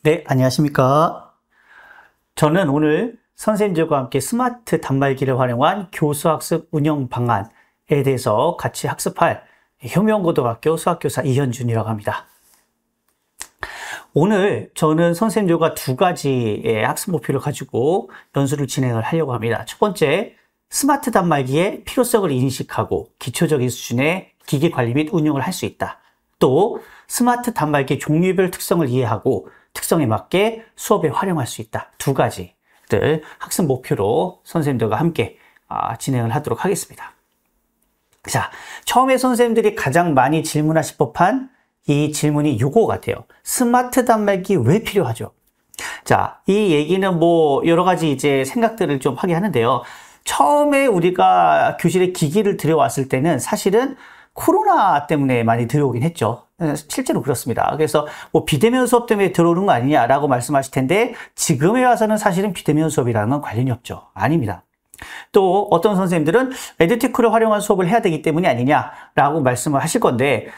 네, 안녕하십니까. 저는 오늘 선생님들과 함께 스마트 단말기를 활용한 교수학습 운영 방안에 대해서 같이 학습할 혁명고등학교 수학교사 이현준이라고 합니다. 오늘 저는 선생님들과 두 가지의 학습 목표를 가지고 연수를 진행을 하려고 합니다. 첫 번째, 스마트 단말기의 필요성을 인식하고 기초적인 수준의 기기 관리 및 운영을 할 수 있다. 또 스마트 단말기 종류별 특성을 이해하고 특성에 맞게 수업에 활용할 수 있다. 두 가지를 학습 목표로 선생님들과 함께 진행을 하도록 하겠습니다. 자, 처음에 선생님들이 가장 많이 질문하실 법한 이 질문이 이거 같아요. 스마트 단말기 왜 필요하죠? 자, 이 얘기는 여러 가지 이제 생각들을 좀 하게 하는데요. 처음에 우리가 교실에 기기를 들여왔을 때는 사실은 코로나 때문에 많이 들어오긴 했죠. 실제로 그렇습니다. 그래서 비대면 수업 때문에 들어오는 거 아니냐라고 말씀하실 텐데 지금에 와서는 사실은 비대면 수업이라는 건 관련이 없죠. 아닙니다. 또 어떤 선생님들은 에듀테크를 활용한 수업을 해야 되기 때문이 아니냐라고 말씀을 하실 건데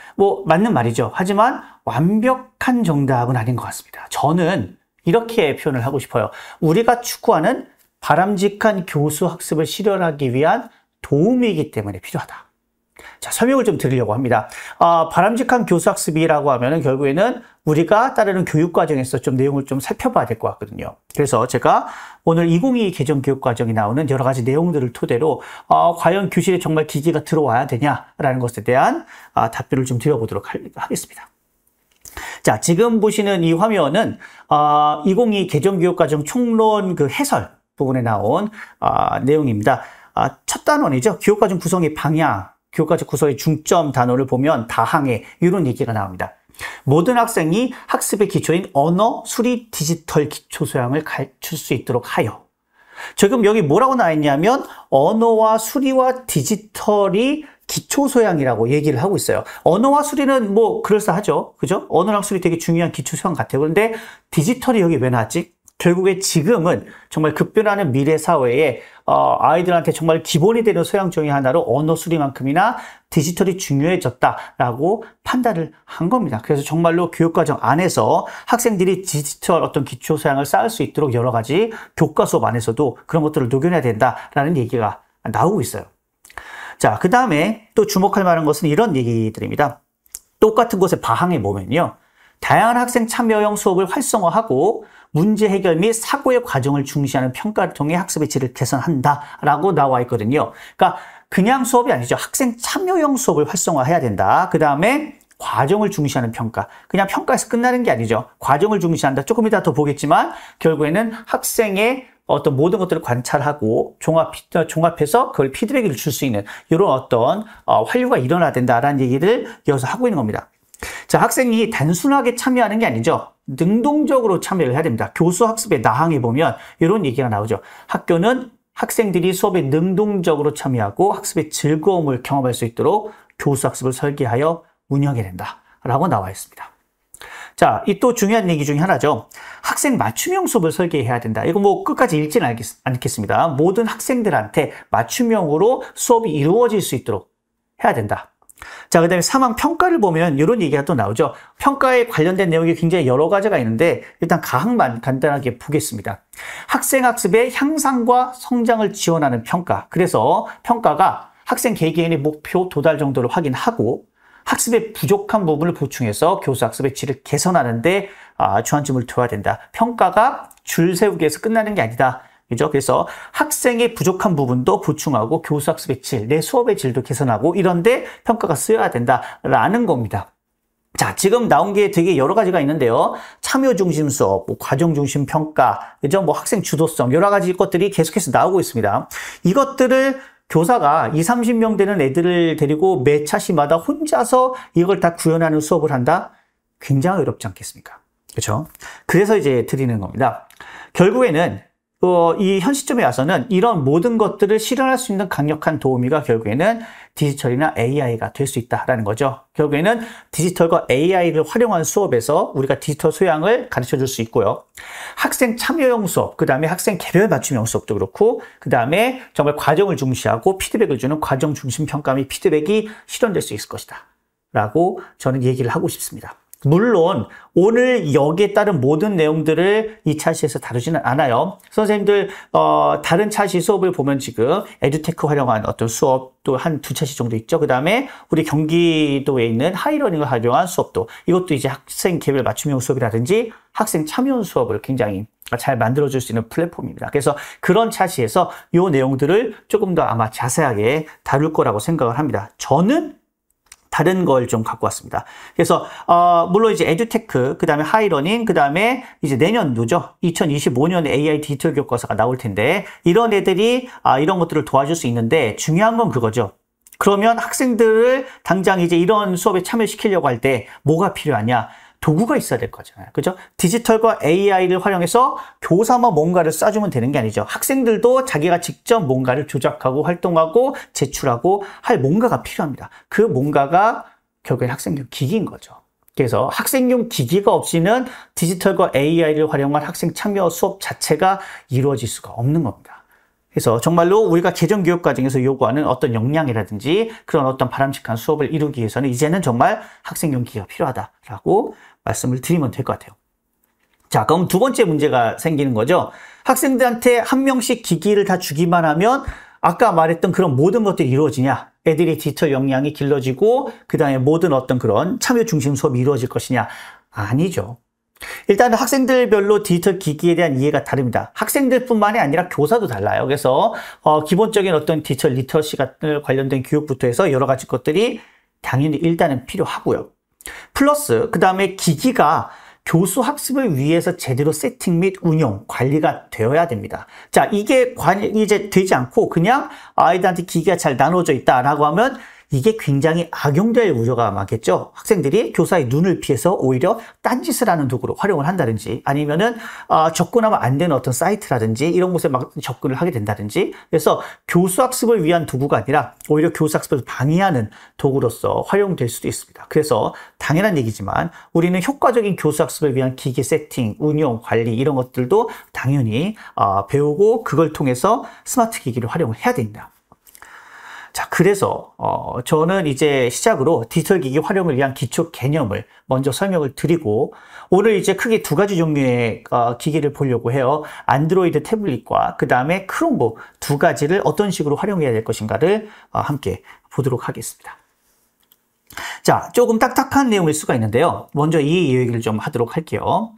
맞는 말이죠. 하지만 완벽한 정답은 아닌 것 같습니다. 저는 이렇게 표현을 하고 싶어요. 우리가 추구하는 바람직한 교수 학습을 실현하기 위한 도움이기 때문에 필요하다. 자, 설명을 좀 드리려고 합니다. 바람직한 교수학습이라고 하면은 결국에는 우리가 따르는 교육과정에서 좀 내용을 좀 살펴봐야 될 것 같거든요. 그래서 제가 오늘 2022 개정 교육과정이 나오는 여러 가지 내용들을 토대로 과연 교실에 정말 기기가 들어와야 되냐라는 것에 대한 답변을 좀 드려보도록 하겠습니다. 자, 지금 보시는 이 화면은 2022 개정 교육과정 총론 그 해설 부분에 나온 내용입니다. 첫 단원이죠. 교육과정 구성의 방향. 교과적 구성의 중점 단원을 보면 다항해 이런 얘기가 나옵니다. 모든 학생이 학습의 기초인 언어, 수리, 디지털 기초 소양을 갖출 수 있도록 하여. 지금 여기 뭐라고 나와 있냐면 언어와 수리와 디지털이 기초 소양이라고 얘기를 하고 있어요. 언어와 수리는 그럴싸하죠. 그죠? 언어랑 수리 되게 중요한 기초 소양 같아요. 그런데 디지털이 여기 왜 나왔지? 결국에 지금은 정말 급변하는 미래 사회에 아이들한테 정말 기본이 되는 소양 중의 하나로 언어 수리만큼이나 디지털이 중요해졌다라고 판단을 한 겁니다. 그래서 정말로 교육과정 안에서 학생들이 디지털 어떤 기초 소양을 쌓을 수 있도록 여러 가지 교과 수업 안에서도 그런 것들을 녹여내야 된다라는 얘기가 나오고 있어요. 자, 그 다음에 또 주목할 만한 것은 이런 얘기들입니다. 똑같은 곳에 바항에 보면요. 다양한 학생 참여형 수업을 활성화하고 문제 해결 및 사고의 과정을 중시하는 평가를 통해 학습의 질을 개선한다라고 나와 있거든요. 그러니까 그냥 수업이 아니죠. 학생 참여형 수업을 활성화해야 된다. 그 다음에 과정을 중시하는 평가. 그냥 평가에서 끝나는 게 아니죠. 과정을 중시한다. 조금 이따 더 보겠지만 결국에는 학생의 어떤 모든 것들을 관찰하고 종합해서 그걸 피드백을 줄 수 있는 이런 어떤 활류가 일어나야 된다라는 얘기를 여기서 하고 있는 겁니다. 자, 학생이 단순하게 참여하는 게 아니죠. 능동적으로 참여를 해야 됩니다. 교수 학습의 나항에 보면 이런 얘기가 나오죠. 학교는 학생들이 수업에 능동적으로 참여하고 학습의 즐거움을 경험할 수 있도록 교수 학습을 설계하여 운영해야 된다라고 나와 있습니다. 자, 이 또 중요한 얘기 중에 하나죠. 학생 맞춤형 수업을 설계해야 된다. 이거 끝까지 읽지는 않겠습니다. 모든 학생들한테 맞춤형으로 수업이 이루어질 수 있도록 해야 된다. 자, 그 다음에 사망 평가를 보면 이런 얘기가 또 나오죠. 평가에 관련된 내용이 굉장히 여러 가지가 있는데 일단 가항만 간단하게 보겠습니다. 학생 학습의 향상과 성장을 지원하는 평가. 그래서 평가가 학생 개개인의 목표 도달 정도를 확인하고 학습의 부족한 부분을 보충해서 교수 학습의 질을 개선하는 데 주안점을 둬야 된다. 평가가 줄 세우기에서 끝나는 게 아니다. 그죠? 그래서 학생의 부족한 부분도 보충하고 교수 학습의 질, 내 수업의 질도 개선하고 이런데 평가가 쓰여야 된다라는 겁니다. 자, 지금 나온 게 되게 여러 가지가 있는데요. 참여 중심 수업, 과정 중심 평가, 그죠? 학생 주도성, 여러 가지 것들이 계속해서 나오고 있습니다. 이것들을 교사가 20, 30명 되는 애들을 데리고 매 차시마다 혼자서 이걸 다 구현하는 수업을 한다? 굉장히 어렵지 않겠습니까? 그렇죠? 그래서 이제 드리는 겁니다. 결국에는 이 현 시점에 와서는 이런 모든 것들을 실현할 수 있는 강력한 도우미가 결국에는 디지털이나 AI가 될 수 있다라는 거죠. 결국에는 디지털과 AI를 활용한 수업에서 우리가 디지털 소양을 가르쳐 줄 수 있고요. 학생 참여형 수업, 그 다음에 학생 개별 맞춤형 수업도 그렇고, 그 다음에 정말 과정을 중시하고 피드백을 주는 과정 중심 평가 및 피드백이 실현될 수 있을 것이다. 라고 저는 얘기를 하고 싶습니다. 물론 오늘 여기에 따른 모든 내용들을 이 차시에서 다루지는 않아요. 선생님들 다른 차시 수업을 보면 지금 에듀테크 활용한 어떤 수업도 한 두 차시 정도 있죠. 그 다음에 우리 경기도에 있는 하이러닝을 활용한 수업도, 이것도 이제 학생 개별 맞춤형 수업이라든지 학생 참여형 수업을 굉장히 잘 만들어줄 수 있는 플랫폼입니다. 그래서 그런 차시에서 이 내용들을 조금 더 아마 자세하게 다룰 거라고 생각을 합니다. 저는 다른 걸 좀 갖고 왔습니다. 그래서 물론 이제 에듀테크, 그 다음에 하이러닝, 그 다음에 이제 내년도죠. 2025년에 AI 디지털 교과서가 나올 텐데 이런 애들이 이런 것들을 도와줄 수 있는데 중요한 건 그거죠. 그러면 학생들을 당장 이제 이런 수업에 참여시키려고 할 때 뭐가 필요하냐? 도구가 있어야 될 거잖아요. 그죠? 디지털과 AI를 활용해서 교사만 뭔가를 쏴주면 되는 게 아니죠. 학생들도 자기가 직접 뭔가를 조작하고 활동하고 제출하고 할 뭔가가 필요합니다. 그 뭔가가 결국엔 학생용 기기인 거죠. 그래서 학생용 기기가 없이는 디지털과 AI를 활용한 학생 참여 수업 자체가 이루어질 수가 없는 겁니다. 그래서 정말로 우리가 개정교육 과정에서 요구하는 어떤 역량이라든지 그런 어떤 바람직한 수업을 이루기 위해서는 이제는 정말 학생용 기기가 필요하다라고 말씀을 드리면 될 것 같아요. 자, 그럼 두 번째 문제가 생기는 거죠. 학생들한테 한 명씩 기기를 다 주기만 하면 아까 말했던 그런 모든 것들이 이루어지냐? 애들이 디지털 역량이 길러지고 그 다음에 모든 어떤 그런 참여 중심 수업이 이루어질 것이냐? 아니죠. 일단 학생들별로 디지털 기기에 대한 이해가 다릅니다. 학생들뿐만이 아니라 교사도 달라요. 그래서 기본적인 어떤 디지털 리터러시 같은 관련된 교육부터 해서 여러 가지 것들이 당연히 일단은 필요하고요. 플러스 그 다음에 기기가 교수 학습을 위해서 제대로 세팅 및 운영, 관리가 되어야 됩니다. 자, 이게 이제 되지 않고 그냥 아이들한테 기기가 잘 나눠져 있다라고 하면 이게 굉장히 악용될 우려가 많겠죠. 학생들이 교사의 눈을 피해서 오히려 딴짓을 하는 도구로 활용을 한다든지 아니면은 접근하면 안 되는 어떤 사이트라든지 이런 곳에 막 접근을 하게 된다든지, 그래서 교수 학습을 위한 도구가 아니라 오히려 교수 학습을 방해하는 도구로서 활용될 수도 있습니다. 그래서 당연한 얘기지만 우리는 효과적인 교수 학습을 위한 기기 세팅, 운용, 관리 이런 것들도 당연히 배우고 그걸 통해서 스마트 기기를 활용을 해야 됩니다. 자, 그래서 저는 이제 시작으로 디지털 기기 활용을 위한 기초 개념을 먼저 설명을 드리고 오늘 이제 크게 두 가지 종류의 기기를 보려고 해요. 안드로이드 태블릿과 그 다음에 크롬북 두 가지를 어떤 식으로 활용해야 될 것인가를 함께 보도록 하겠습니다. 자, 조금 딱딱한 내용일 수가 있는데요. 먼저 이 얘기를 좀 하도록 할게요.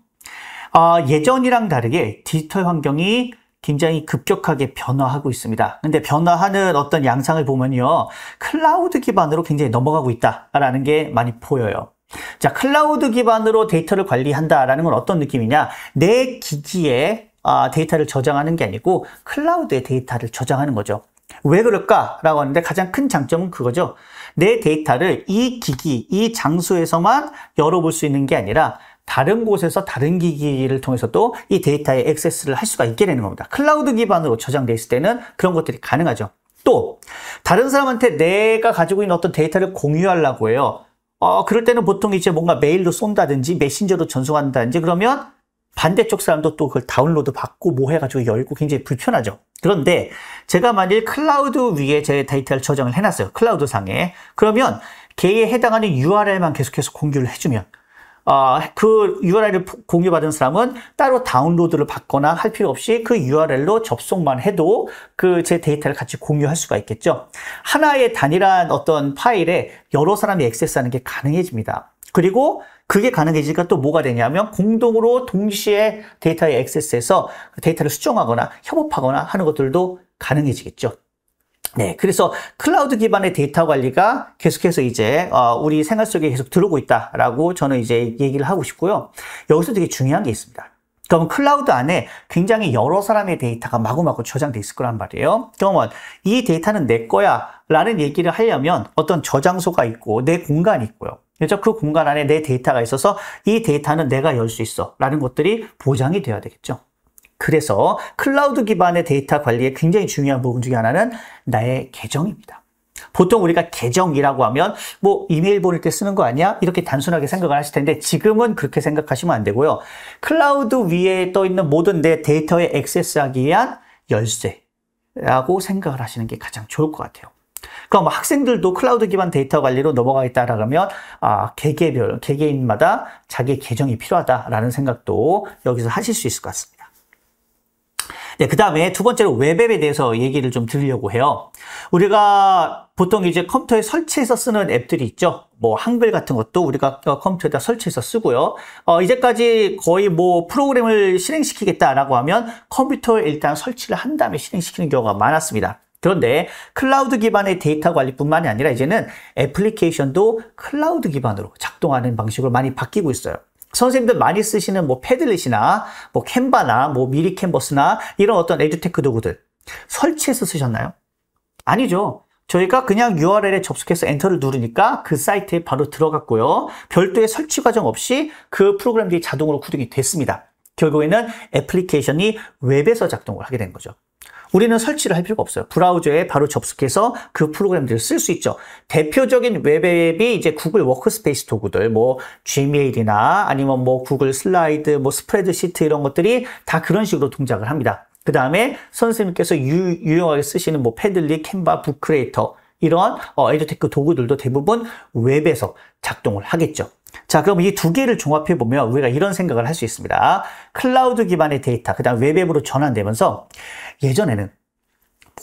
예전이랑 다르게 디지털 환경이 굉장히 급격하게 변화하고 있습니다. 근데 변화하는 어떤 양상을 보면요, 클라우드 기반으로 굉장히 넘어가고 있다라는 게 많이 보여요. 자, 클라우드 기반으로 데이터를 관리한다라는 건 어떤 느낌이냐? 내 기기에 데이터를 저장하는 게 아니고 클라우드에 데이터를 저장하는 거죠. 왜 그럴까라고 하는데 가장 큰 장점은 그거죠. 내 데이터를 이 기기, 이 장소에서만 열어볼 수 있는 게 아니라 다른 곳에서 다른 기기를 통해서도 이 데이터에 액세스를 할 수가 있게 되는 겁니다. 클라우드 기반으로 저장돼 있을 때는 그런 것들이 가능하죠. 또 다른 사람한테 내가 가지고 있는 어떤 데이터를 공유하려고 해요. 그럴 때는 보통 이제 뭔가 메일로 쏜다든지 메신저로 전송한다든지 그러면 반대쪽 사람도 또 그걸 다운로드 받고 뭐 해가지고 열고 굉장히 불편하죠. 그런데 제가 만일 클라우드 위에 제 데이터를 저장을 해놨어요. 클라우드 상에. 그러면 걔에 해당하는 URL만 계속해서 공유를 해주면 그 URL을 공유받은 사람은 따로 다운로드를 받거나 할 필요 없이 그 URL로 접속만 해도 그 제 데이터를 같이 공유할 수가 있겠죠. 하나의 단일한 어떤 파일에 여러 사람이 액세스하는 게 가능해집니다. 그리고 그게 가능해지니까 또 뭐가 되냐면 공동으로 동시에 데이터에 액세스해서 데이터를 수정하거나 협업하거나 하는 것들도 가능해지겠죠. 네, 그래서 클라우드 기반의 데이터 관리가 계속해서 이제 우리 생활 속에 계속 들어오고 있다라고 저는 이제 얘기를 하고 싶고요. 여기서 되게 중요한 게 있습니다. 그러면 클라우드 안에 굉장히 여러 사람의 데이터가 마구마구 저장돼 있을 거란 말이에요. 그러면 이 데이터는 내 거야 라는 얘기를 하려면 어떤 저장소가 있고 내 공간이 있고요. 그래서 그 공간 안에 내 데이터가 있어서 이 데이터는 내가 열 수 있어 라는 것들이 보장이 돼야 되겠죠. 그래서 클라우드 기반의 데이터 관리에 굉장히 중요한 부분 중에 하나는 나의 계정입니다. 보통 우리가 계정이라고 하면 뭐 이메일 보낼 때 쓰는 거 아니야? 이렇게 단순하게 생각을 하실 텐데 지금은 그렇게 생각하시면 안 되고요. 클라우드 위에 떠 있는 모든 내 데이터에 액세스하기 위한 열쇠라고 생각을 하시는 게 가장 좋을 것 같아요. 그럼 학생들도 클라우드 기반 데이터 관리로 넘어가겠다라고 하면 개개인마다 자기 계정이 필요하다라는 생각도 여기서 하실 수 있을 것 같습니다. 네, 그 다음에 두 번째로 웹앱에 대해서 얘기를 좀 드리려고 해요. 우리가 보통 이제 컴퓨터에 설치해서 쓰는 앱들이 있죠. 뭐 한글 같은 것도 우리가 컴퓨터에다 설치해서 쓰고요. 이제까지 거의 뭐 프로그램을 실행시키겠다라고 하면 컴퓨터에 일단 설치를 한 다음에 실행시키는 경우가 많았습니다. 그런데 클라우드 기반의 데이터 관리뿐만이 아니라 이제는 애플리케이션도 클라우드 기반으로 작동하는 방식으로 많이 바뀌고 있어요. 선생님들 많이 쓰시는 뭐 패들릿이나 뭐 캔바나 뭐 미리 캔버스나 이런 어떤 에듀테크 도구들 설치해서 쓰셨나요? 아니죠. 저희가 그냥 URL에 접속해서 엔터를 누르니까 그 사이트에 바로 들어갔고요. 별도의 설치 과정 없이 그 프로그램들이 자동으로 구동이 됐습니다. 결국에는 애플리케이션이 웹에서 작동을 하게 된 거죠. 우리는 설치를 할 필요가 없어요. 브라우저에 바로 접속해서 그 프로그램들을 쓸 수 있죠. 대표적인 웹앱이 이제 구글 워크스페이스 도구들, 뭐 Gmail이나 아니면 뭐 구글 슬라이드, 뭐 스프레드시트 이런 것들이 다 그런 식으로 동작을 합니다. 그 다음에 선생님께서 유용하게 쓰시는 뭐 패들릿, 캔바, 북크리에이터 이런 에듀테크 도구들도 대부분 웹에서 작동을 하겠죠. 자, 그럼 이 두 개를 종합해 보면 우리가 이런 생각을 할 수 있습니다. 클라우드 기반의 데이터, 그 다음 웹앱으로 전환되면서 예전에는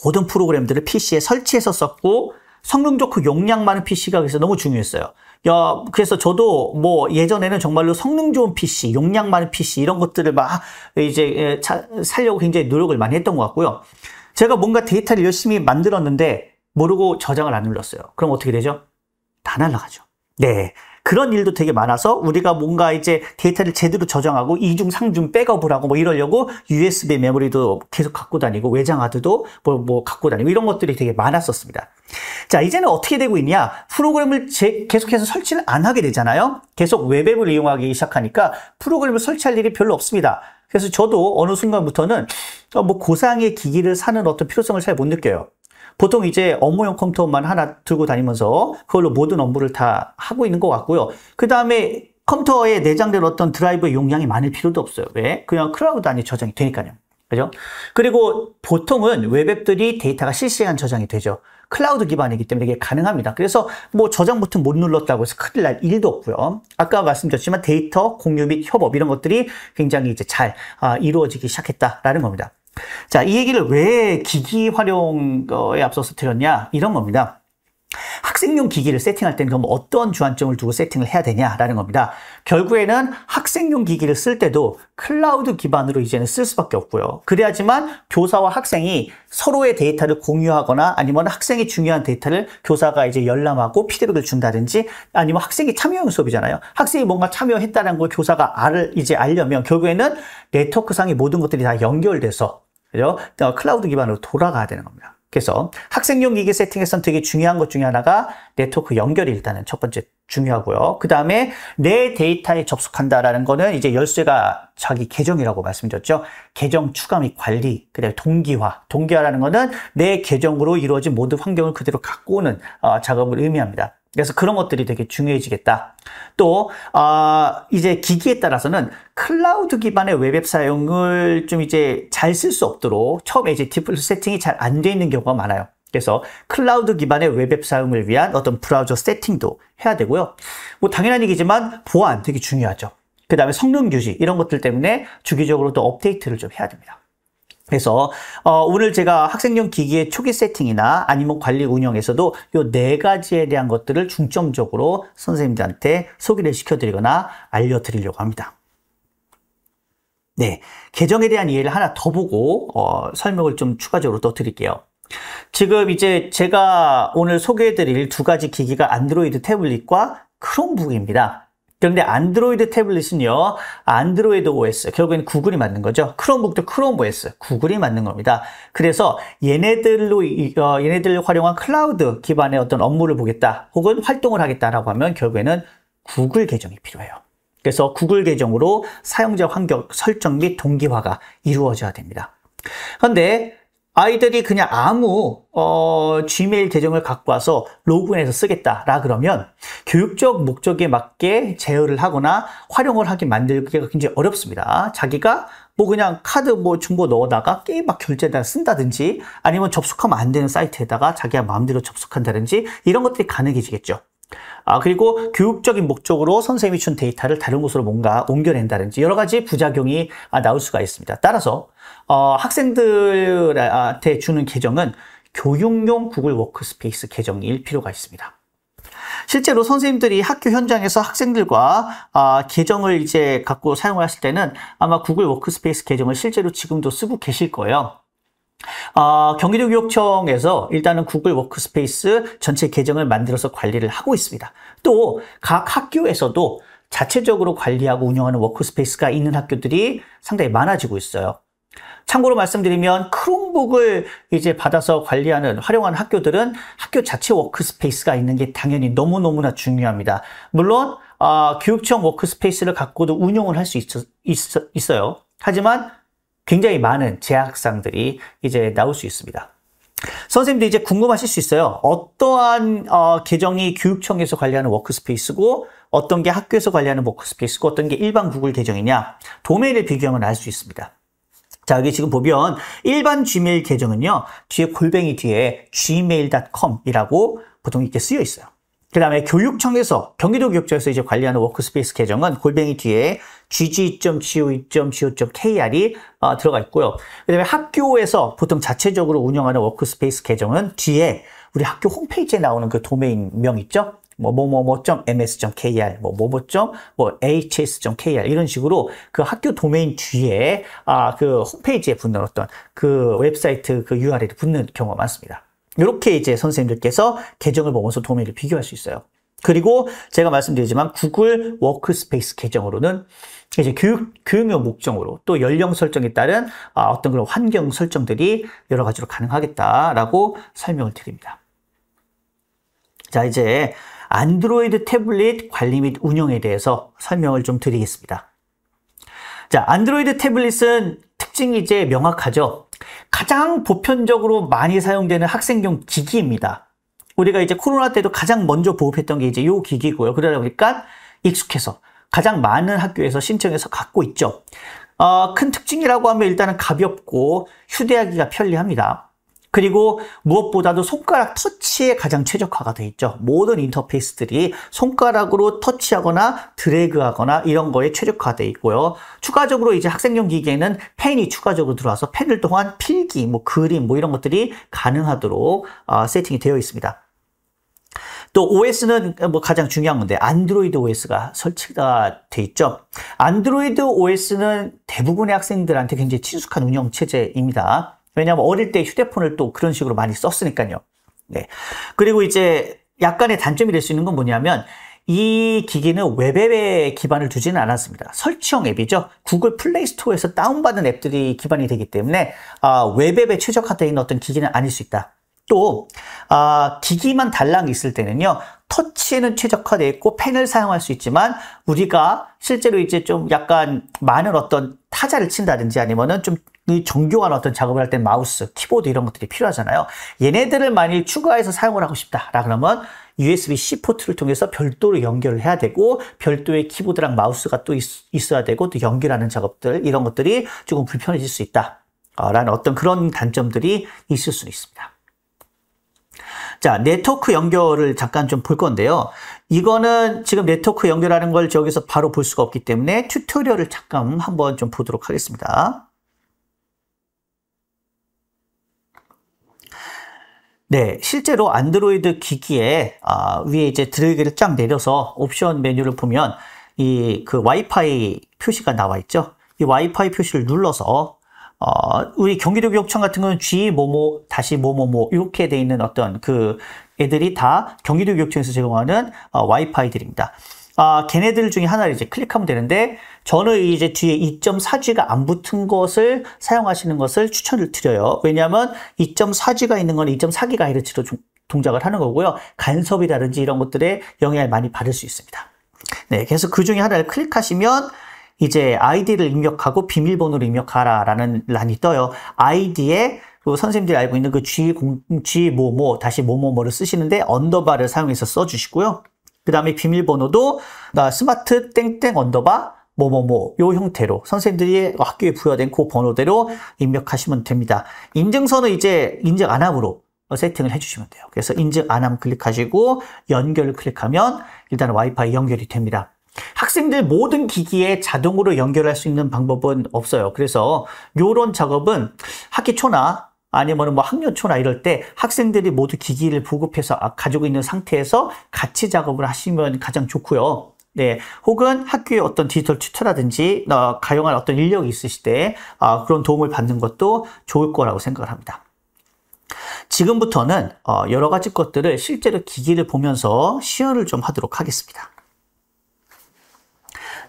모든 프로그램들을 PC에 설치해서 썼고 성능 좋고 용량 많은 PC가 그래서 너무 중요했어요. 그래서 저도 뭐 예전에는 정말로 성능 좋은 PC, 용량 많은 PC 이런 것들을 막 이제 살려고 굉장히 노력을 많이 했던 것 같고요. 제가 뭔가 데이터를 열심히 만들었는데 모르고 저장을 안 눌렀어요. 그럼 어떻게 되죠? 다 날아가죠. 네. 그런 일도 되게 많아서 우리가 뭔가 이제 데이터를 제대로 저장하고 이중, 상중 백업을 하고 뭐 이러려고 USB 메모리도 계속 갖고 다니고 외장 하드도 뭐 갖고 다니고 이런 것들이 되게 많았었습니다. 자, 이제는 어떻게 되고 있냐? 프로그램을 계속해서 설치를 안 하게 되잖아요. 계속 웹앱을 이용하기 시작하니까 프로그램을 설치할 일이 별로 없습니다. 그래서 저도 어느 순간부터는 뭐 고사양의 기기를 사는 어떤 필요성을 잘 못 느껴요. 보통 이제 업무용 컴퓨터만 하나 들고 다니면서 그걸로 모든 업무를 다 하고 있는 것 같고요. 그 다음에 컴퓨터에 내장된 어떤 드라이브의 용량이 많을 필요도 없어요. 왜? 그냥 클라우드 안에 저장이 되니까요. 그죠? 그리고 보통은 웹앱들이 데이터가 실시간 저장이 되죠. 클라우드 기반이기 때문에 이게 가능합니다. 그래서 뭐 저장 버튼 못 눌렀다고 해서 큰일 날 일도 없고요. 아까 말씀드렸지만 데이터 공유 및 협업 이런 것들이 굉장히 이제 잘 이루어지기 시작했다라는 겁니다. 자, 이 얘기를 왜 기기 활용에 앞서서 드렸냐? 이런 겁니다. 학생용 기기를 세팅할 때는 그럼 어떤 주안점을 두고 세팅을 해야 되냐라는 겁니다. 결국에는 학생용 기기를 쓸 때도 클라우드 기반으로 이제는 쓸 수밖에 없고요. 그래야지만 교사와 학생이 서로의 데이터를 공유하거나 아니면 학생이 중요한 데이터를 교사가 이제 열람하고 피드백을 준다든지 아니면 학생이 참여형 수업이잖아요. 학생이 뭔가 참여했다는 걸 교사가 이제 알려면 결국에는 네트워크상의 모든 것들이 다 연결돼서 그죠? 클라우드 기반으로 돌아가야 되는 겁니다. 그래서 학생용 기기 세팅에서는 되게 중요한 것 중에 하나가 네트워크 연결이 일단은 첫 번째 중요하고요. 그 다음에 내 데이터에 접속한다라는 거는 이제 열쇠가 자기 계정이라고 말씀드렸죠. 계정 추가 및 관리, 그다음에 동기화. 동기화라는 거는 내 계정으로 이루어진 모든 환경을 그대로 갖고 오는 작업을 의미합니다. 그래서 그런 것들이 되게 중요해지겠다. 또 이제 기기에 따라서는 클라우드 기반의 웹앱 사용을 좀 이제 잘 쓸 수 없도록 처음에 이제 디폴트 세팅이 잘 안 돼 있는 경우가 많아요. 그래서 클라우드 기반의 웹앱 사용을 위한 어떤 브라우저 세팅도 해야 되고요. 뭐 당연한 얘기지만 보안 되게 중요하죠. 그 다음에 성능 유지 이런 것들 때문에 주기적으로 또 업데이트를 좀 해야 됩니다. 그래서 오늘 제가 학생용 기기의 초기 세팅이나 아니면 관리 운영에서도 이 네 가지에 대한 것들을 중점적으로 선생님들한테 소개를 시켜드리거나 알려드리려고 합니다. 네, 계정에 대한 이해를 하나 더 보고 설명을 좀 추가적으로 더 드릴게요. 지금 이제 제가 오늘 소개해드릴 두 가지 기기가 안드로이드 태블릿과 크롬북입니다. 그런데 안드로이드 태블릿은요, 안드로이드 OS, 결국엔 구글이 만든 거죠. 크롬북도 크롬 OS, 구글이 만든 겁니다. 그래서 얘네들 활용한 클라우드 기반의 어떤 업무를 보겠다, 혹은 활동을 하겠다라고 하면 결국에는 구글 계정이 필요해요. 그래서 구글 계정으로 사용자 환경 설정 및 동기화가 이루어져야 됩니다. 그런데 아이들이 그냥 아무 Gmail 계정을 갖고 와서 로그인해서 쓰겠다라 그러면 교육적 목적에 맞게 제어를 하거나 활용을 하게 만들기가 굉장히 어렵습니다. 자기가 뭐 그냥 카드 뭐 정보 넣어다가 게임 막 결제에다 쓴다든지 아니면 접속하면 안 되는 사이트에다가 자기가 마음대로 접속한다든지 이런 것들이 가능해지겠죠. 그리고 교육적인 목적으로 선생님이 준 데이터를 다른 곳으로 뭔가 옮겨낸다든지 여러 가지 부작용이 나올 수가 있습니다. 따라서 학생들한테 주는 계정은 교육용 구글 워크스페이스 계정일 필요가 있습니다. 실제로 선생님들이 학교 현장에서 학생들과 계정을 이제 갖고 사용을 하실 때는 아마 구글 워크스페이스 계정을 실제로 지금도 쓰고 계실 거예요. 경기도교육청에서 일단은 구글 워크스페이스 전체 계정을 만들어서 관리를 하고 있습니다. 또 각 학교에서도 자체적으로 관리하고 운영하는 워크스페이스가 있는 학교들이 상당히 많아지고 있어요. 참고로 말씀드리면 크롬북을 이제 받아서 활용하는 학교들은 학교 자체 워크스페이스가 있는 게 당연히 너무너무나 중요합니다. 물론 교육청 워크스페이스를 갖고도 운영을 할 수 있어요. 하지만 굉장히 많은 재학생들이 이제 나올 수 있습니다. 선생님도 이제 궁금하실 수 있어요. 어떠한 계정이 교육청에서 관리하는 워크스페이스고 어떤 게 학교에서 관리하는 워크스페이스고 어떤 게 일반 구글 계정이냐. 도메인을 비교하면 알 수 있습니다. 자, 여기 지금 보면 일반 Gmail 계정은요. 뒤에 골뱅이 뒤에 gmail.com이라고 보통 이렇게 쓰여 있어요. 그 다음에 교육청에서 경기도교육청에서 이제 관리하는 워크스페이스 계정은 골뱅이 뒤에 gg.go.go.kr이 들어가 있고요. 그 다음에 학교에서 보통 자체적으로 운영하는 워크스페이스 계정은 뒤에 우리 학교 홈페이지에 나오는 그 도메인명 있죠? 뭐뭐뭐.ms.kr, 뭐hs.kr 이런 식으로 그 학교 도메인 뒤에 그 홈페이지에 붙는 어떤 그 웹사이트 그 URL이 붙는 경우가 많습니다. 이렇게 이제 선생님들께서 계정을 보면서 도메인을 비교할 수 있어요. 그리고 제가 말씀드리지만 구글 워크스페이스 계정으로는 이제 교육용 목적으로 또 연령 설정에 따른 어떤 그런 환경 설정들이 여러 가지로 가능하겠다라고 설명을 드립니다. 자, 이제 안드로이드 태블릿 관리 및 운영에 대해서 설명을 좀 드리겠습니다. 자, 안드로이드 태블릿은 특징이 이제 명확하죠. 가장 보편적으로 많이 사용되는 학생용 기기입니다. 우리가 이제 코로나 때도 가장 먼저 보급했던 게 이제 이 기기고요. 그러다 보니까 익숙해서 가장 많은 학교에서 신청해서 갖고 있죠. 큰 특징이라고 하면 일단은 가볍고 휴대하기가 편리합니다. 그리고 무엇보다도 손가락 터치에 가장 최적화가 되어 있죠. 모든 인터페이스들이 손가락으로 터치하거나 드래그하거나 이런 거에 최적화되어 있고요. 추가적으로 이제 학생용 기기에는 펜이 추가적으로 들어와서 펜을 통한 필기, 뭐 그림, 뭐 이런 것들이 가능하도록 세팅이 되어 있습니다. 또 OS는 뭐 가장 중요한 건데 안드로이드 OS가 설치가 돼 있죠. 안드로이드 OS는 대부분의 학생들한테 굉장히 친숙한 운영 체제입니다. 왜냐하면 어릴 때 휴대폰을 또 그런 식으로 많이 썼으니까요. 네. 그리고 이제 약간의 단점이 될 수 있는 건 뭐냐면 이 기기는 웹앱에 기반을 두지는 않았습니다. 설치형 앱이죠. 구글 플레이 스토어에서 다운받은 앱들이 기반이 되기 때문에 웹앱에 최적화되어 있는 어떤 기기는 아닐 수 있다. 또 기기만 달랑 있을 때는요. 터치에는 최적화되어 있고 펜을 사용할 수 있지만 우리가 실제로 이제 좀 약간 많은 어떤 타자를 친다든지 아니면은 좀 정교한 어떤 작업을 할 때 마우스, 키보드 이런 것들이 필요하잖아요. 얘네들을 만일 추가해서 사용을 하고 싶다라 그러면 USB-C 포트를 통해서 별도로 연결을 해야 되고 별도의 키보드랑 마우스가 또 있어야 되고 또 연결하는 작업들 이런 것들이 조금 불편해질 수 있다 라는 어떤 그런 단점들이 있을 수 있습니다. 자, 네트워크 연결을 잠깐 좀 볼 건데요. 이거는 지금 네트워크 연결하는 걸 저기서 바로 볼 수가 없기 때문에 튜토리얼을 잠깐 한번 좀 보도록 하겠습니다. 네, 실제로 안드로이드 기기에 위에 이제 드래그를 쫙 내려서 옵션 메뉴를 보면 이 그 와이파이 표시가 나와 있죠. 이 와이파이 표시를 눌러서 우리 경기도교육청 같은 경우는 G모모 다시 뭐뭐뭐 이렇게 돼 있는 어떤 그 애들이 다 경기도교육청에서 제공하는 와이파이들입니다. 걔네들 중에 하나를 이제 클릭하면 되는데 저는 이제 뒤에 2.4G가 안 붙은 것을 사용하시는 것을 추천을 드려요. 왜냐하면 2.4G가 있는 건 2.4GHz로 동작을 하는 거고요. 간섭이라든지 이런 것들에 영향을 많이 받을 수 있습니다. 네, 그래서 그 중에 하나를 클릭하시면 이제 아이디를 입력하고 비밀번호를 입력하라라는 란이 떠요. 아이디에 그 선생님들이 알고 있는 그 G모모 다시 뭐뭐뭐를 쓰시는데 언더바를 사용해서 써주시고요. 그 다음에 비밀번호도 스마트 땡땡 언더바 뭐뭐뭐 요 형태로 선생님들이 학교에 부여된 그 번호대로 입력하시면 됩니다. 인증서는 이제 인증 안 함으로 세팅을 해주시면 돼요. 그래서 인증 안 함 클릭하시고 연결을 클릭하면 일단 와이파이 연결이 됩니다. 학생들 모든 기기에 자동으로 연결할 수 있는 방법은 없어요. 그래서 이런 작업은 학기 초나 아니면 뭐 학년 초나 이럴 때 학생들이 모두 기기를 보급해서 가지고 있는 상태에서 같이 작업을 하시면 가장 좋고요. 네, 혹은 학교에 어떤 디지털 튜터라든지 가용할 어떤 인력이 있으실 때 그런 도움을 받는 것도 좋을 거라고 생각을 합니다. 지금부터는 여러 가지 것들을 실제로 기기를 보면서 시연을 좀 하도록 하겠습니다.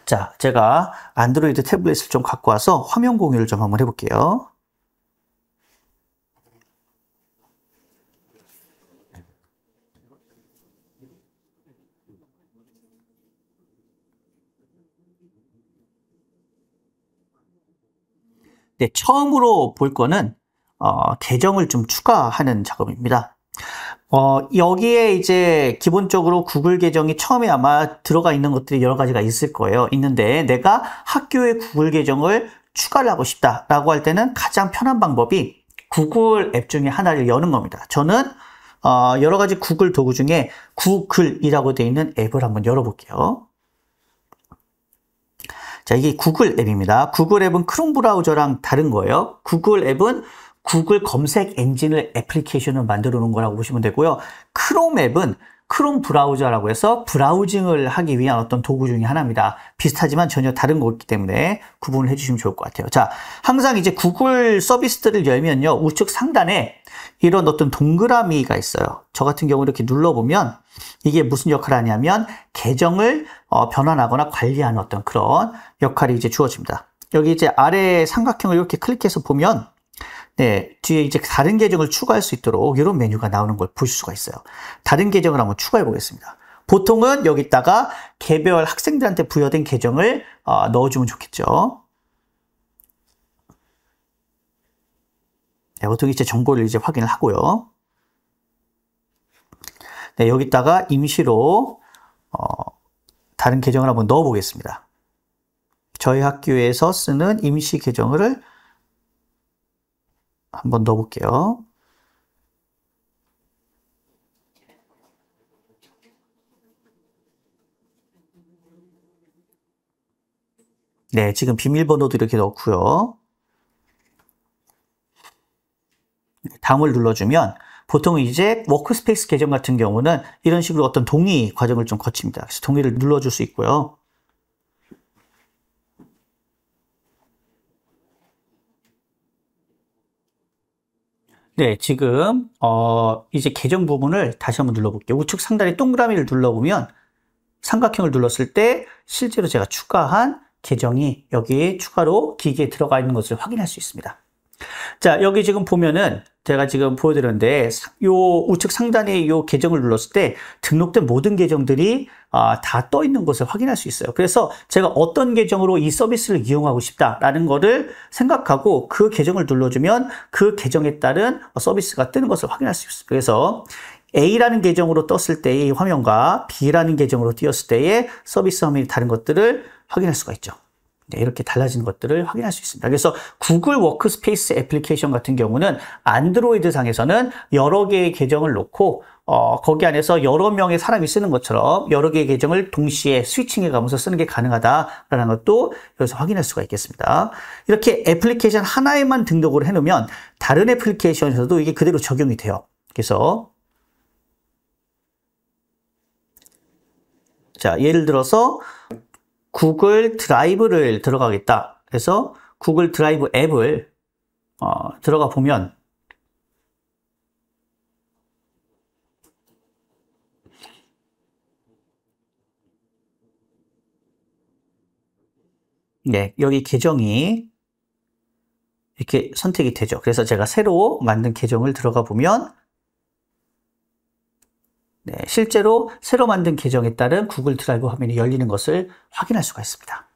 자, 제가 안드로이드 태블릿을 좀 갖고 와서 화면 공유를 좀 한번 해볼게요. 네, 처음으로 볼 거는 계정을 좀 추가하는 작업입니다. 여기에 이제 기본적으로 구글 계정이 처음에 아마 들어가 있는 것들이 여러 가지가 있을 거예요. 있는데 내가 학교에 구글 계정을 추가를 하고 싶다라고 할 때는 가장 편한 방법이 구글 앱 중에 하나를 여는 겁니다. 저는 여러 가지 구글 도구 중에 구글이라고 되어 있는 앱을 한번 열어볼게요. 자, 이게 구글 앱입니다. 구글 앱은 크롬 브라우저랑 다른 거예요. 구글 앱은 구글 검색 엔진을 애플리케이션을 만들어 놓은 거라고 보시면 되고요. 크롬 앱은 크롬 브라우저라고 해서 브라우징을 하기 위한 어떤 도구 중에 하나입니다. 비슷하지만 전혀 다른 거기 때문에 구분을 해주시면 좋을 것 같아요. 자, 항상 이제 구글 서비스들을 열면요. 우측 상단에 이런 어떤 동그라미가 있어요. 저 같은 경우 이렇게 눌러보면 이게 무슨 역할을 하냐면 계정을 변환하거나 관리하는 어떤 그런 역할이 이제 주어집니다. 여기 이제 아래 삼각형을 이렇게 클릭해서 보면 네, 뒤에 이제 다른 계정을 추가할 수 있도록 이런 메뉴가 나오는 걸 보실 수가 있어요. 다른 계정을 한번 추가해 보겠습니다. 보통은 여기다가 개별 학생들한테 부여된 계정을 넣어주면 좋겠죠. 네, 보통 이제 정보를 이제 확인을 하고요. 네, 여기다가 임시로 다른 계정을 한번 넣어 보겠습니다. 저희 학교에서 쓰는 임시 계정을 한번 넣어볼게요. 네, 지금 비밀번호도 이렇게 넣고요. 다음을 눌러주면 보통 이제 워크스페이스 계정 같은 경우는 이런 식으로 어떤 동의 과정을 좀 거칩니다. 그래서 동의를 눌러줄 수 있고요. 네, 지금 이제 계정 부분을 다시 한번 눌러볼게요. 우측 상단에 동그라미를 눌러보면 삼각형을 눌렀을 때 실제로 제가 추가한 계정이 여기 추가로 기기에 들어가 있는 것을 확인할 수 있습니다. 자, 여기 지금 보면은 제가 지금 보여드렸는데 요 우측 상단에 요 계정을 눌렀을 때 등록된 모든 계정들이 다 떠 있는 것을 확인할 수 있어요. 그래서 제가 어떤 계정으로 이 서비스를 이용하고 싶다라는 거를 생각하고 그 계정을 눌러주면 그 계정에 따른 서비스가 뜨는 것을 확인할 수 있어요. 그래서 A라는 계정으로 떴을 때의 화면과 B라는 계정으로 띄었을 때의 서비스 화면이 다른 것들을 확인할 수가 있죠. 네, 이렇게 달라진 것들을 확인할 수 있습니다. 그래서 구글 워크스페이스 애플리케이션 같은 경우는 안드로이드 상에서는 여러 개의 계정을 놓고 거기 안에서 여러 명의 사람이 쓰는 것처럼 여러 개의 계정을 동시에 스위칭해 가면서 쓰는 게 가능하다라는 것도 여기서 확인할 수가 있겠습니다. 이렇게 애플리케이션 하나에만 등록을 해놓으면 다른 애플리케이션에서도 이게 그대로 적용이 돼요. 그래서 자, 예를 들어서 구글 드라이브를 들어가겠다. 그래서 구글 드라이브 앱을 들어가 보면 네, 여기 계정이 이렇게 선택이 되죠. 그래서 제가 새로 만든 계정을 들어가 보면 네, 실제로 새로 만든 계정에 따른 구글 드라이브 화면이 열리는 것을 확인할 수가 있습니다.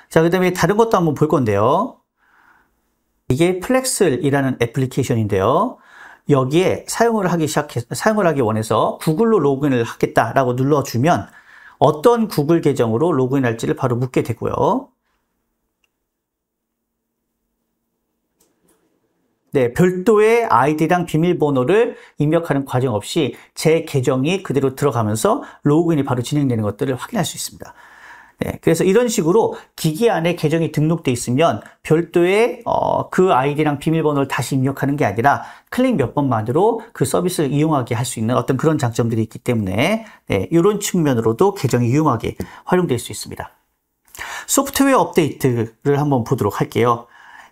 자, 그 다음에 다른 것도 한번 볼 건데요. 이게 플렉슬이라는 애플리케이션인데요. 여기에 사용을 하기 원해서 구글로 로그인을 하겠다라고 눌러주면 어떤 구글 계정으로 로그인할지를 바로 묻게 되고요. 네, 별도의 아이디랑 비밀번호를 입력하는 과정 없이 제 계정이 그대로 들어가면서 로그인이 바로 진행되는 것들을 확인할 수 있습니다. 네, 그래서 이런 식으로 기기 안에 계정이 등록돼 있으면 별도의 그 아이디랑 비밀번호를 다시 입력하는 게 아니라 클릭 몇 번만으로 그 서비스를 이용하게 할 수 있는 어떤 그런 장점들이 있기 때문에 네, 이런 측면으로도 계정이 유용하게 활용될 수 있습니다. 소프트웨어 업데이트를 한번 보도록 할게요.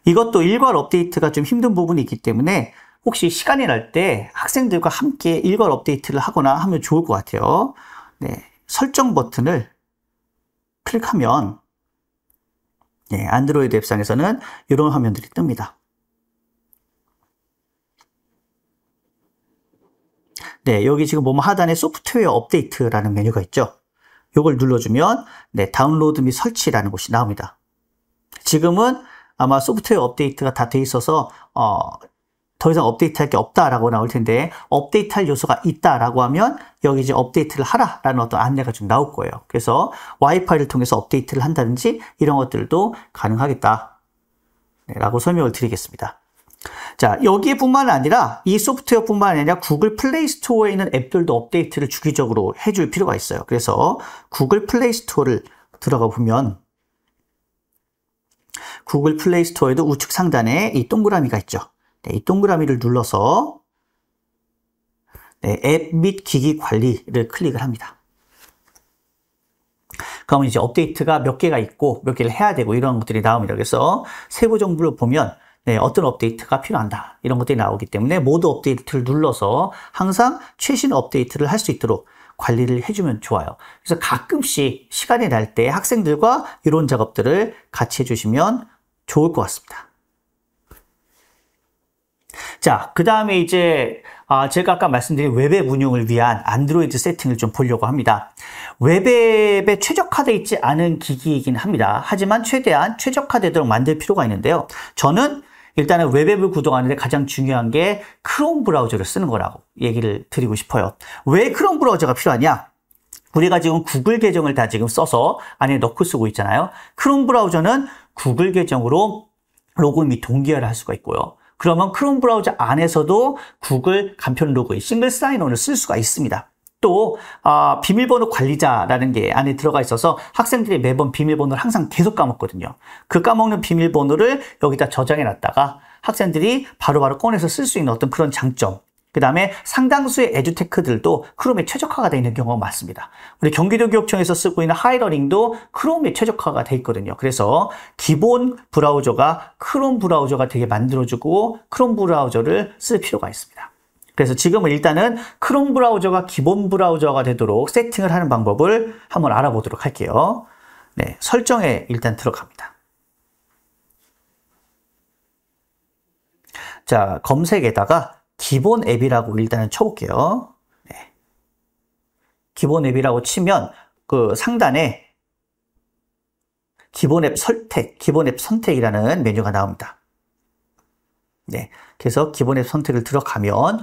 이것도 일괄 업데이트가 좀 힘든 부분이 있기 때문에 혹시 시간이 날 때 학생들과 함께 일괄 업데이트를 하거나 하면 좋을 것 같아요. 네, 설정 버튼을 클릭하면 네, 안드로이드 앱상에서는 이런 화면들이 뜹니다. 네, 여기 지금 보면 하단에 소프트웨어 업데이트라는 메뉴가 있죠. 이걸 눌러주면 네, 다운로드 및 설치라는 곳이 나옵니다. 지금은 아마 소프트웨어 업데이트가 다 돼 있어서 더 이상 업데이트할 게 없다라고 나올 텐데 업데이트할 요소가 있다라고 하면 여기 이제 업데이트를 하라라는 어떤 안내가 좀 나올 거예요. 그래서 와이파이를 통해서 업데이트를 한다든지 이런 것들도 가능하겠다 라고 설명을 드리겠습니다. 자, 여기뿐만 아니라 이 소프트웨어뿐만 아니라 구글 플레이 스토어에 있는 앱들도 업데이트를 주기적으로 해줄 필요가 있어요. 그래서 구글 플레이 스토어를 들어가 보면 구글 플레이 스토어에도 우측 상단에 이 동그라미가 있죠. 네, 이 동그라미를 눌러서 네, 앱 및 기기 관리를 클릭을 합니다. 그러면 이제 업데이트가 몇 개가 있고 몇 개를 해야 되고 이런 것들이 나옵니다. 그래서 세부 정보를 보면 네, 어떤 업데이트가 필요한다 이런 것들이 나오기 때문에 모두 업데이트를 눌러서 항상 최신 업데이트를 할 수 있도록 관리를 해주면 좋아요. 그래서 가끔씩 시간이 날 때 학생들과 이런 작업들을 같이 해주시면 좋을 것 같습니다. 자, 그 다음에 이제 제가 아까 말씀드린 웹앱 운용을 위한 안드로이드 세팅을 좀 보려고 합니다. 웹앱에 최적화되어 있지 않은 기기이긴 합니다. 하지만 최대한 최적화되도록 만들 필요가 있는데요. 저는 일단은 웹앱을 구동하는데 가장 중요한 게 크롬 브라우저를 쓰는 거라고 얘기를 드리고 싶어요. 왜 크롬 브라우저가 필요하냐? 우리가 지금 구글 계정을 다 지금 써서 안에 넣고 쓰고 있잖아요. 크롬 브라우저는 구글 계정으로 로그인 및 동기화를 할 수가 있고요. 그러면 크롬 브라우저 안에서도 구글 간편 로그인, 싱글 사인온을 쓸 수가 있습니다. 또 비밀번호 관리자라는 게 안에 들어가 있어서 학생들이 매번 비밀번호를 항상 계속 까먹거든요. 그 까먹는 비밀번호를 여기다 저장해 놨다가 학생들이 바로바로 꺼내서 쓸 수 있는 어떤 그런 장점, 그 다음에 상당수의 에듀테크들도 크롬에 최적화가 되어 있는 경우가 많습니다. 우리 경기도교육청에서 쓰고 있는 하이러닝도 크롬에 최적화가 되어 있거든요. 그래서 기본 브라우저가 크롬 브라우저가 되게 만들어주고 크롬 브라우저를 쓸 필요가 있습니다. 그래서 지금은 일단은 크롬 브라우저가 기본 브라우저가 되도록 세팅을 하는 방법을 한번 알아보도록 할게요. 네, 설정에 일단 들어갑니다. 자, 검색에다가 기본 앱이라고 일단은 쳐볼게요. 네. 기본 앱이라고 치면 그 상단에 기본 앱 선택이라는 메뉴가 나옵니다. 네. 그래서 기본 앱 선택을 들어가면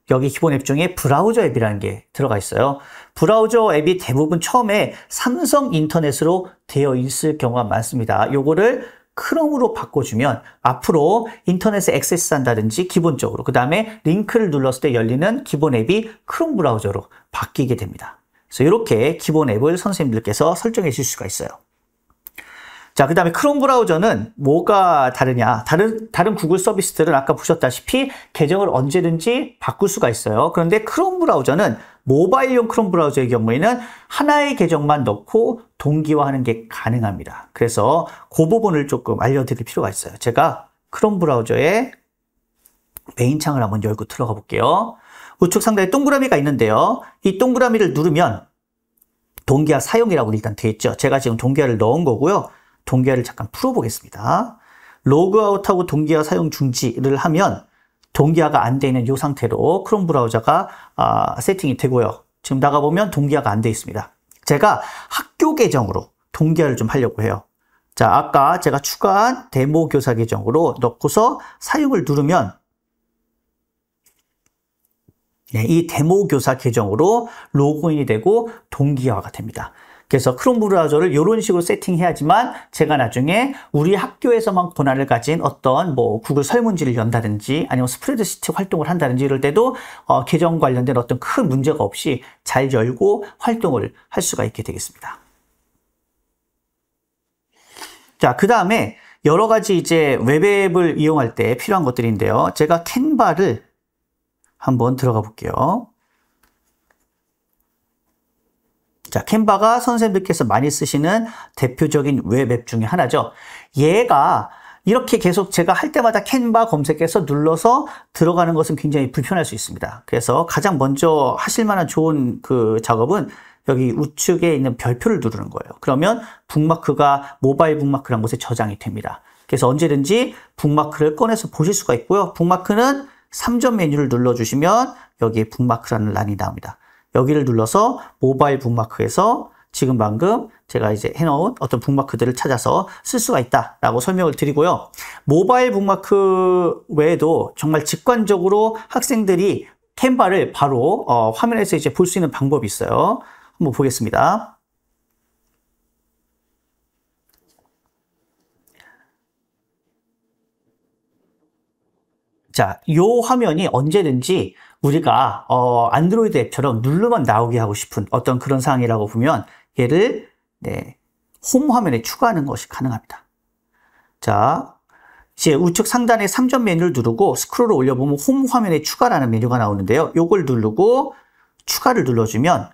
여기 기본 앱 중에 브라우저 앱이라는 게 들어가 있어요. 브라우저 앱이 대부분 처음에 삼성 인터넷으로 되어 있을 경우가 많습니다. 요거를 크롬으로 바꿔주면 앞으로 인터넷에 액세스 한다든지 기본적으로 그 다음에 링크를 눌렀을 때 열리는 기본 앱이 크롬 브라우저로 바뀌게 됩니다. 그래서 이렇게 기본 앱을 선생님들께서 설정해 주실 수가 있어요. 자, 그 다음에 크롬 브라우저는 뭐가 다르냐? 다른 구글 서비스들은 아까 보셨다시피 계정을 언제든지 바꿀 수가 있어요. 그런데 크롬 브라우저는 모바일용 크롬 브라우저의 경우에는 하나의 계정만 넣고 동기화하는 게 가능합니다. 그래서 그 부분을 조금 알려드릴 필요가 있어요. 제가 크롬 브라우저의 메인 창을 한번 열고 들어가 볼게요. 우측 상단에 동그라미가 있는데요. 이 동그라미를 누르면 동기화 사용이라고 일단 되어 있죠. 제가 지금 동기화를 넣은 거고요. 동기화를 잠깐 풀어보겠습니다. 로그아웃하고 동기화 사용 중지를 하면 동기화가 안 돼 있는 이 상태로 크롬 브라우저가 세팅이 되고요. 지금 나가보면 동기화가 안 돼 있습니다. 제가 학교 계정으로 동기화를 좀 하려고 해요. 자, 아까 제가 추가한 데모 교사 계정으로 넣고서 사용을 누르면 네, 이 데모 교사 계정으로 로그인이 되고 동기화가 됩니다. 그래서 크롬 브라우저를 이런 식으로 세팅해야지만 제가 나중에 우리 학교에서만 권한을 가진 어떤 뭐 구글 설문지를 연다든지 아니면 스프레드시트 활동을 한다든지 이럴 때도 계정 관련된 어떤 큰 문제가 없이 잘 열고 활동을 할 수가 있게 되겠습니다. 자, 그 다음에 여러 가지 이제 웹앱을 이용할 때 필요한 것들인데요. 제가 캔바를 한번 들어가 볼게요. 자, 캔바가 선생님들께서 많이 쓰시는 대표적인 웹앱 중에 하나죠. 얘가 이렇게 계속 제가 할 때마다 캔바 검색해서 눌러서 들어가는 것은 굉장히 불편할 수 있습니다. 그래서 가장 먼저 하실 만한 좋은 그 작업은 여기 우측에 있는 별표를 누르는 거예요. 그러면 북마크가 모바일 북마크라는 곳에 저장이 됩니다. 그래서 언제든지 북마크를 꺼내서 보실 수가 있고요. 북마크는 3점 메뉴를 눌러주시면 여기에 북마크라는 란이 나옵니다. 여기를 눌러서 모바일 북마크에서 지금 방금 제가 이제 해놓은 어떤 북마크들을 찾아서 쓸 수가 있다라고 설명을 드리고요. 모바일 북마크 외에도 정말 직관적으로 학생들이 캔바를 바로 화면에서 이제 볼 수 있는 방법이 있어요. 한번 보겠습니다. 자, 이 화면이 언제든지 우리가 안드로이드 앱처럼 누르면 나오게 하고 싶은 어떤 그런 사항이라고 보면 얘를 홈 화면에 추가하는 것이 가능합니다. 자, 이제 우측 상단에 3점 메뉴를 누르고 스크롤을 올려보면 홈 화면에 추가라는 메뉴가 나오는데요. 요걸 누르고 추가를 눌러주면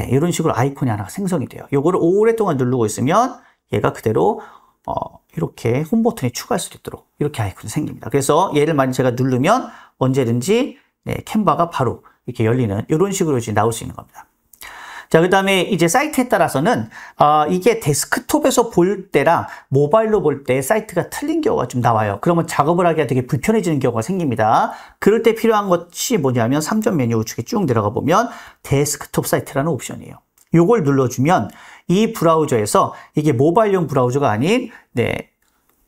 이런 식으로 아이콘이 하나가 생성이 돼요. 요거를 오랫동안 누르고 있으면 얘가 그대로 이렇게 홈 버튼에 추가할 수 있도록 이렇게 아이콘이 생깁니다. 그래서 얘를 만약 제가 누르면 언제든지 캔바가 바로 이렇게 열리는 이런 식으로 이제 나올 수 있는 겁니다. 자, 그 다음에 이제 사이트에 따라서는 이게 데스크톱에서 볼 때랑 모바일로 볼 때 사이트가 틀린 경우가 좀 나와요. 그러면 작업을 하기가 되게 불편해지는 경우가 생깁니다. 그럴 때 필요한 것이 뭐냐면 3점 메뉴 우측에 쭉 내려가 보면 데스크톱 사이트라는 옵션이에요. 요걸 눌러주면 이 브라우저에서 이게 모바일용 브라우저가 아닌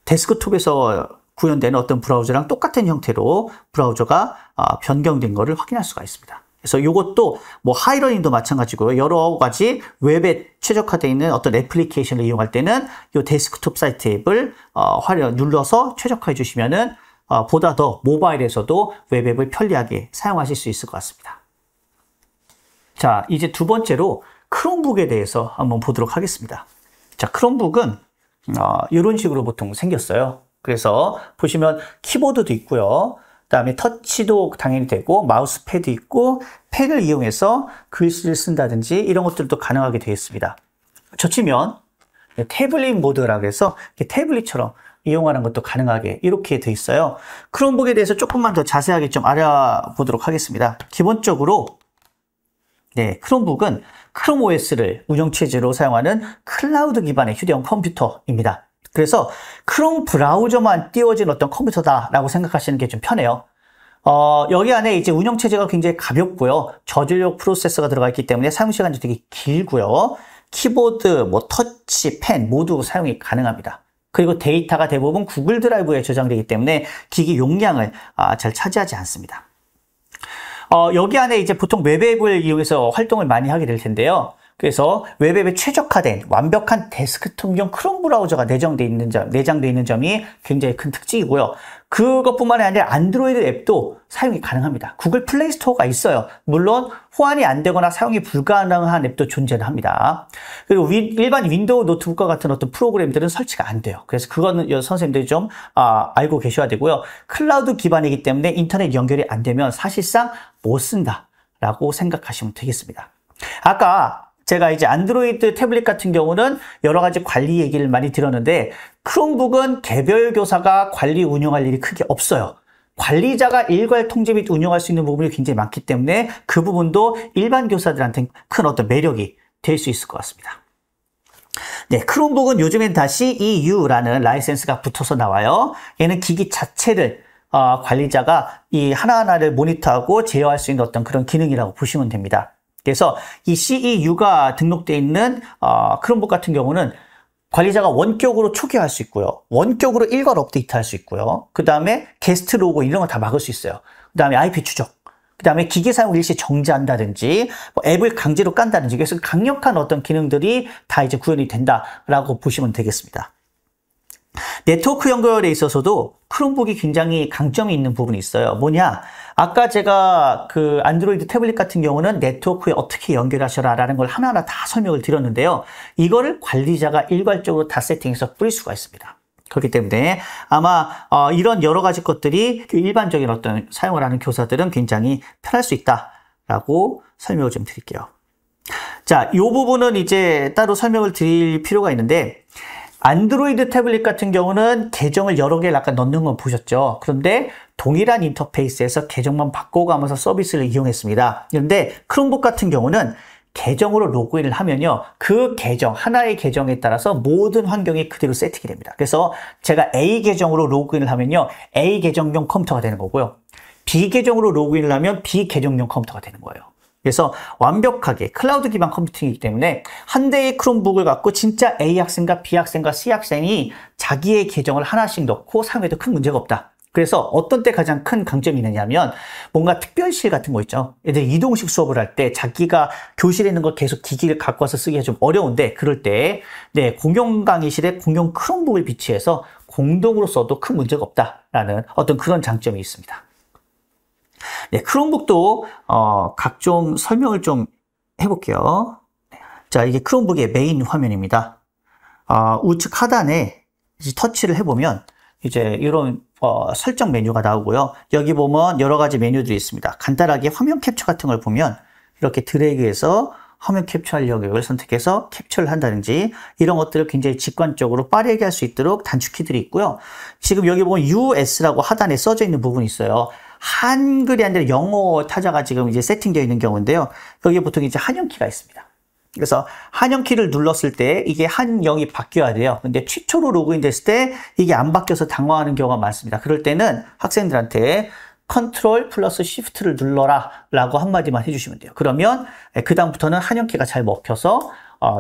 데스크톱에서 구현되는 어떤 브라우저랑 똑같은 형태로 브라우저가 변경된 것을 확인할 수가 있습니다. 그래서 이것도 뭐 하이러닝도 마찬가지고요. 여러 가지 웹에 최적화되어 있는 어떤 애플리케이션을 이용할 때는 이 데스크톱 사이트 앱을 눌러서 최적화해 주시면은 보다 더 모바일에서도 웹앱을 편리하게 사용하실 수 있을 것 같습니다. 자, 이제 두 번째로 크롬북에 대해서 한번 보도록 하겠습니다. 자, 크롬북은 이런 식으로 보통 생겼어요. 그래서 보시면 키보드도 있고요. 그다음에 터치도 당연히 되고 마우스패드 있고 펜을 이용해서 글씨를 쓴다든지 이런 것들도 가능하게 되어 있습니다. 저 치면 태블릿 모드라고 해서 태블릿처럼 이용하는 것도 가능하게 이렇게 되어 있어요. 크롬북에 대해서 조금만 더 자세하게 좀 알아보도록 하겠습니다. 기본적으로 크롬북은 크롬 OS를 운영체제로 사용하는 클라우드 기반의 휴대용 컴퓨터입니다. 그래서 크롬 브라우저만 띄워진 어떤 컴퓨터다라고 생각하시는 게 좀 편해요. 여기 안에 이제 운영체제가 굉장히 가볍고요. 저전력 프로세서가 들어가 있기 때문에 사용시간이 되게 길고요. 키보드, 뭐 터치, 펜 모두 사용이 가능합니다. 그리고 데이터가 대부분 구글 드라이브에 저장되기 때문에 기기 용량을 잘 차지하지 않습니다. 여기 안에 이제 보통 웹앱을 이용해서 활동을 많이 하게 될 텐데요. 그래서 웹앱에 최적화된 완벽한 데스크톱용 크롬 브라우저가 내장되어 있는 점이 굉장히 큰 특징이고요. 그것뿐만 아니라 안드로이드 앱도 사용이 가능합니다. 구글 플레이 스토어가 있어요. 물론 호환이 안 되거나 사용이 불가능한 앱도 존재를 합니다. 그리고 일반 윈도우 노트북과 같은 어떤 프로그램들은 설치가 안 돼요. 그래서 그거는 선생님들이 좀 알고 계셔야 되고요. 클라우드 기반이기 때문에 인터넷 연결이 안 되면 사실상 못 쓴다라고 생각하시면 되겠습니다. 아까 제가 이제 안드로이드 태블릿 같은 경우는 여러 가지 관리 얘기를 많이 들었는데 크롬북은 개별 교사가 관리 운영할 일이 크게 없어요. 관리자가 일괄 통제 및 운영할 수 있는 부분이 굉장히 많기 때문에 그 부분도 일반 교사들한테 큰 어떤 매력이 될 수 있을 것 같습니다. 크롬북은 요즘엔 다시 CEU라는 라이센스가 붙어서 나와요. 얘는 기기 자체를 관리자가 이 하나하나를 모니터하고 제어할 수 있는 어떤 그런 기능이라고 보시면 됩니다. 그래서 이 CEU가 등록되어 있는 크롬북 같은 경우는 관리자가 원격으로 초기화할 수 있고요. 원격으로 일괄 업데이트할 수 있고요. 그 다음에 게스트 로그 이런 거 다 막을 수 있어요. 그 다음에 IP 추적. 그 다음에 기계 사용을 일시 정지한다든지, 뭐 앱을 강제로 깐다든지, 그래서 강력한 어떤 기능들이 다 이제 구현이 된다라고 보시면 되겠습니다. 네트워크 연결에 있어서도 크롬북이 굉장히 강점이 있는 부분이 있어요. 뭐냐? 아까 제가 그 안드로이드 태블릿 같은 경우는 네트워크에 어떻게 연결하셔라 라는 걸 하나하나 다 설명을 드렸는데요. 이거를 관리자가 일괄적으로 다 세팅해서 뿌릴 수가 있습니다. 그렇기 때문에 아마 이런 여러 가지 것들이 일반적인 어떤 사용을 하는 교사들은 굉장히 편할 수 있다라고 설명을 좀 드릴게요. 자, 이 부분은 이제 따로 설명을 드릴 필요가 있는데, 안드로이드 태블릿 같은 경우는 계정을 여러 개를 아까 넣는 건 보셨죠? 그런데 동일한 인터페이스에서 계정만 바꿔가면서 서비스를 이용했습니다. 그런데 크롬북 같은 경우는 계정으로 로그인을 하면요, 그 계정, 하나의 계정에 따라서 모든 환경이 그대로 세팅이 됩니다. 그래서 제가 A 계정으로 로그인을 하면요, A 계정용 컴퓨터가 되는 거고요. B 계정으로 로그인을 하면 B 계정용 컴퓨터가 되는 거예요. 그래서 완벽하게 클라우드 기반 컴퓨팅이기 때문에 한 대의 크롬북을 갖고 진짜 A 학생과 B 학생과 C 학생이 자기의 계정을 하나씩 넣고 사용해도 큰 문제가 없다. 그래서 어떤 때 가장 큰 강점이 있느냐면, 뭔가 특별실 같은 거 있죠. 애들 이동식 수업을 할 때 자기가 교실에 있는 걸 계속 기기를 갖고 와서 쓰기가 좀 어려운데, 그럴 때 공용 강의실에 공용 크롬북을 비치해서 공동으로 써도 큰 문제가 없다라는 어떤 그런 장점이 있습니다. 네, 크롬북도 각종 설명을 좀 해볼게요. 자, 이게 크롬북의 메인 화면입니다. 우측 하단에 이제 터치를 해보면 이제 이런 설정 메뉴가 나오고요. 여기 보면 여러 가지 메뉴들이 있습니다. 간단하게 화면 캡처 같은 걸 보면 이렇게 드래그해서 화면 캡처할 영역을 선택해서 캡처를 한다든지, 이런 것들을 굉장히 직관적으로 빠르게 할 수 있도록 단축키들이 있고요. 지금 여기 보면 US라고 하단에 써져 있는 부분이 있어요. 한글이 아니라 영어 타자가 지금 이제 세팅되어 있는 경우인데요. 여기 보통 이제 한영키가 있습니다. 그래서 한영키를 눌렀을 때 이게 한영이 바뀌어야 돼요. 근데 최초로 로그인 됐을 때 이게 안 바뀌어서 당황하는 경우가 많습니다. 그럴 때는 학생들한테 컨트롤 플러스 시프트를 눌러라 라고 한마디만 해주시면 돼요. 그러면 그 다음부터는 한영키가 잘 먹혀서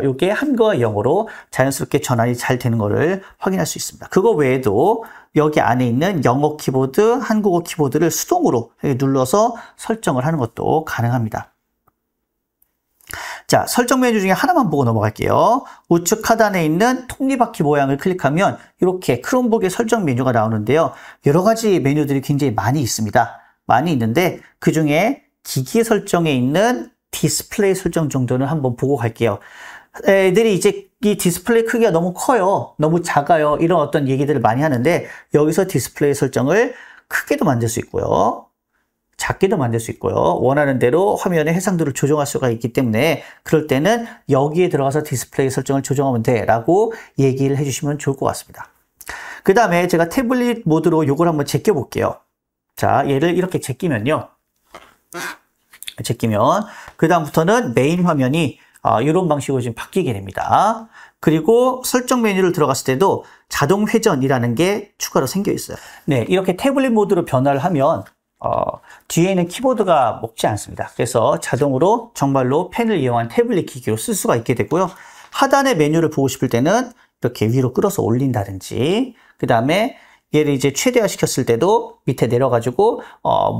이게 한국어와 영어로 자연스럽게 전환이 잘 되는 것을 확인할 수 있습니다. 그거 외에도 여기 안에 있는 영어 키보드, 한국어 키보드를 수동으로 눌러서 설정을 하는 것도 가능합니다. 자, 설정 메뉴 중에 하나만 보고 넘어갈게요. 우측 하단에 있는 톱니바퀴 모양을 클릭하면 이렇게 크롬북의 설정 메뉴가 나오는데요. 여러 가지 메뉴들이 굉장히 많이 있습니다. 많이 있는데 그 중에 기기 설정에 있는 디스플레이 설정 정도는 한번 보고 갈게요. 애들이 이제 이 디스플레이 크기가 너무 커요, 너무 작아요, 이런 어떤 얘기들을 많이 하는데, 여기서 디스플레이 설정을 크게도 만들 수 있고요, 작게도 만들 수 있고요, 원하는 대로 화면의 해상도를 조정할 수가 있기 때문에 그럴 때는 여기에 들어가서 디스플레이 설정을 조정하면 돼 라고 얘기를 해주시면 좋을 것 같습니다. 그 다음에 제가 태블릿 모드로 이걸 한번 제껴 볼게요. 자, 얘를 이렇게 제끼면요, 그 다음부터는 메인 화면이 이런 방식으로 지금 바뀌게 됩니다. 그리고 설정 메뉴를 들어갔을 때도 자동 회전이라는 게 추가로 생겨 있어요. 네, 이렇게 태블릿 모드로 변화를 하면 뒤에 있는 키보드가 먹지 않습니다. 그래서 자동으로 정말로 펜을 이용한 태블릿 기기로 쓸 수가 있게 되고요. 하단의 메뉴를 보고 싶을 때는 이렇게 위로 끌어서 올린다든지, 그 다음에 얘를 이제 최대화 시켰을 때도 밑에 내려가지고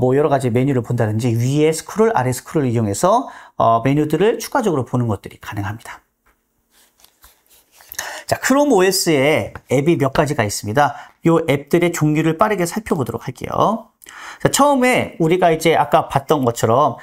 뭐 여러 가지 메뉴를 본다든지, 위에 스크롤, 아래 스크롤을 이용해서 메뉴들을 추가적으로 보는 것들이 가능합니다. 자, 크롬 OS에 앱이 몇 가지가 있습니다. 이 앱들의 종류를 빠르게 살펴보도록 할게요. 자, 처음에 우리가 이제 아까 봤던 것처럼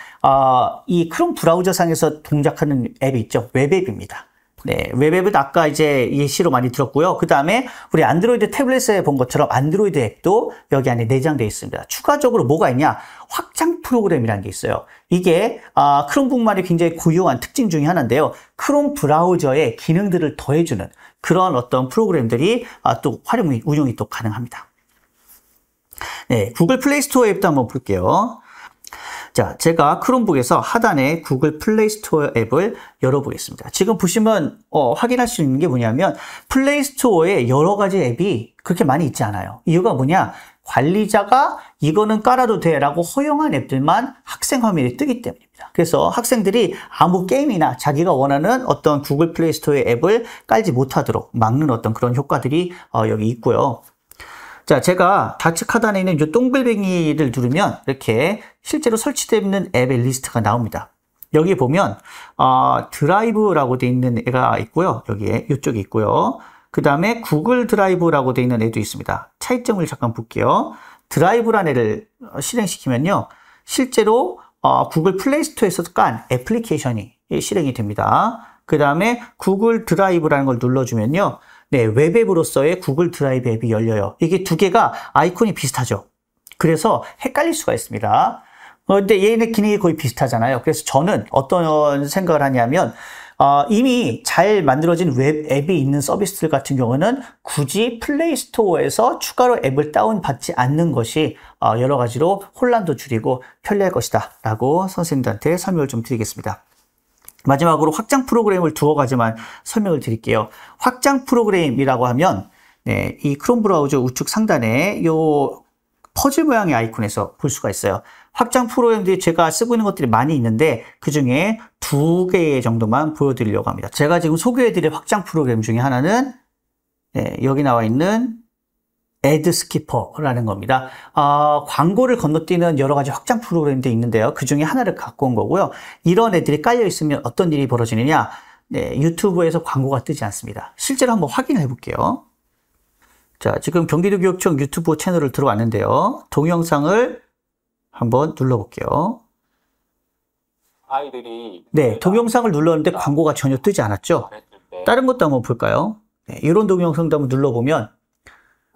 이 크롬 브라우저 상에서 동작하는 앱이 있죠. 웹앱입니다. 네, 웹앱은 아까 이제 예시로 많이 들었고요. 그 다음에 우리 안드로이드 태블릿에 본 것처럼 안드로이드 앱도 여기 안에 내장되어 있습니다. 추가적으로 뭐가 있냐? 확장 프로그램이라는 게 있어요. 이게 크롬북만의 굉장히 고유한 특징 중에 하나인데요. 크롬 브라우저의 기능들을 더해주는 그런 어떤 프로그램들이 또 운용이 또 가능합니다. 네, 구글 플레이 스토어 앱도 한번 볼게요. 자, 제가 크롬북에서 하단에 구글 플레이 스토어 앱을 열어보겠습니다. 지금 보시면 확인할 수 있는 게 뭐냐면, 플레이 스토어에 여러 가지 앱이 그렇게 많이 있지 않아요. 이유가 뭐냐? 관리자가 이거는 깔아도 돼 라고 허용한 앱들만 학생 화면에 뜨기 때문입니다. 그래서 학생들이 아무 게임이나 자기가 원하는 어떤 구글 플레이 스토어의 앱을 깔지 못하도록 막는 어떤 그런 효과들이 여기 있고요. 자, 제가 좌측 하단에 있는 이 동글뱅이를 누르면 이렇게 실제로 설치되어 있는 앱의 리스트가 나옵니다. 여기 보면 드라이브라고 되어 있는 애가 있고요. 여기에 이쪽에 있고요. 그 다음에 구글 드라이브라고 되어 있는 애도 있습니다. 차이점을 잠깐 볼게요. 드라이브라는 애를 실행시키면요. 실제로 구글 플레이스토어에서 깐 애플리케이션이 실행이 됩니다. 그 다음에 구글 드라이브라는 걸 눌러주면요. 네, 웹앱으로서의 구글 드라이브 앱이 열려요. 이게 두 개가 아이콘이 비슷하죠. 그래서 헷갈릴 수가 있습니다. 근데 얘네 기능이 거의 비슷하잖아요. 그래서 저는 어떤 생각을 하냐면 이미 잘 만들어진 웹 앱이 있는 서비스들 같은 경우는 굳이 플레이스토어에서 추가로 앱을 다운받지 않는 것이 여러 가지로 혼란도 줄이고 편리할 것이다 라고 선생님들한테 설명을 좀 드리겠습니다. 마지막으로 확장 프로그램을 두어 가지만 설명을 드릴게요. 확장 프로그램이라고 하면 네, 이 크롬 브라우저 우측 상단에 요 퍼즐 모양의 아이콘에서 볼 수가 있어요. 확장 프로그램들이 제가 쓰고 있는 것들이 많이 있는데 그 중에 2개 정도만 보여드리려고 합니다. 제가 지금 소개해드릴 확장 프로그램 중에 하나는 네, 여기 나와 있는 애드 스키퍼라는 겁니다. 광고를 건너뛰는 여러 가지 확장 프로그램들이 있는데요. 그 중에 하나를 갖고 온 거고요. 이런 애들이 깔려 있으면 어떤 일이 벌어지느냐? 네, 유튜브에서 광고가 뜨지 않습니다. 실제로 한번 확인해 볼게요. 자, 지금 경기도교육청 유튜브 채널을 들어왔는데요. 동영상을 한번 눌러볼게요. 아이들이 네, 동영상을 눌렀는데 광고가 전혀 뜨지 않았죠? 다른 것도 한번 볼까요? 네, 이런 동영상도 한번 눌러보면